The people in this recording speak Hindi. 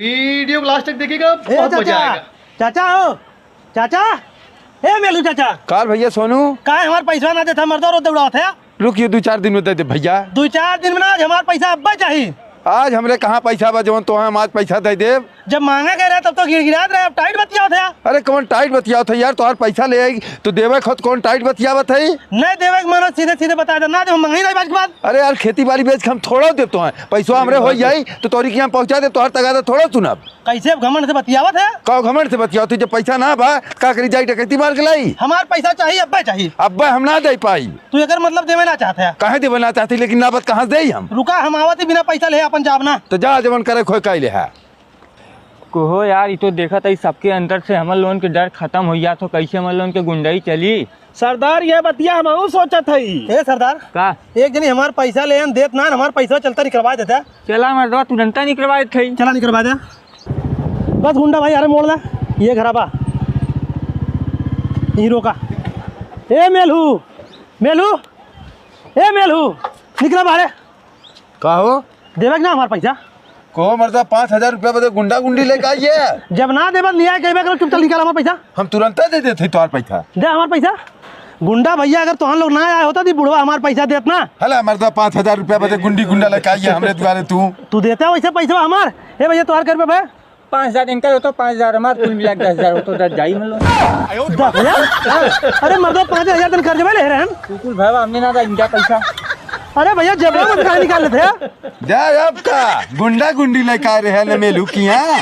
वीडियो को लास्ट तक देखिएगा, बहुत मजा आएगा। चाचा हो चाचा, ए मेलू चाचा। कार भैया सोनू का हमार पैसा ना देता मर्दों रो दौड़ा थे। रुकिए 2-4 दिन में दे दे भैया। 2-4 दिन में ना, आज हमार पैसा अब्बा चाहिए। आज हमरे कहाँ पैसा बा जवन तो हम आज पैसा दे देव। जब मांगा कह रहे तब तो गिड़गिड़ात रहे, अब टाइट बतिया थे। अरे कौन टाइट बतिया था यार, तोहार पैसा ले आई तो देवे खुद कौन टाइट बतियावत है। नहीं देवे मनो सीधे सीधे बता देना, जब मंगाई नहीं बात के बाद। अरे यार खेती बाड़ी बेच हम थोड़ा देते हैं, पैसा हमरे हो जाई तो तोरी की हम पहुंचा दे, तोहर तगादा थोड़ा सुनब। कैसे घमंड से बतियावत है। कहो घमंड से बतियावत, जब पैसा ना बा का करी जाई डकैती मार के लाई। हमार पैसा चाहिए, अब्बा चाहिए। अब्बा हम ना दे पाई। तू एकर मतलब देवे ना चाहते है। काहे देवना चाहती, लेकिन ना बत कहाँ से हम। रुका हम आवत बिना पैसा ले अपन जाब ना। तो जा जवन करे खोई काई ले है। कहो यार, ये तो देखा था सबके अंदर से हमर लोन के डर खत्म हो गया, तो कैसे हमर लोन के गुंडाई चली। सरदार ये बतिया हम सोचा था। ए सरदार का एक जनी हमार पैसा ले देत ना, हमार पैसा चलता निकलवा देता। चला मर्दवा तुरंत निकलवाए थे। चला निकलवा दे बस। गुंडा भाई अरे मोड़ दा ये खराबा हीरो का। ए मेलू मेलू, ए मेलू निकला बाहर। कहो देवे ना हमार पैसा। को मर्दा 5000 रुपया बदे गुंडा गुंडी लेके आइए। जब ना देवे लिया कहे करो, चुपचाप निकाल हमार पैसा। हम तुरंत दे देते तोहार पैसा। दे हमार पैसा। गुंडा भैया अगर तुम लोग ना आया होता तो बुढ़वा हमार पैसा देत ना। हला मर्दा 5000 रुपया बदे गुंडी गुंडा लेके आइए हमरे द्वारे। तू देता है वैसे पैसा हमार। ए भैया तुहार कर पे भाई 5000 इनका हो तो 5000 हमार, कुल मिला 10,000 हो तो डर जाई हम लोग। अरे मर्दो 5000 दिन कर्ज में ले रहे हैं। कुल भाई हमने ना था इनका पैसा। अरे भैया जब मत निकाल लेते हैं। जा अब का गुंडा गुंडी लेके आ रहे हैं मेलू की।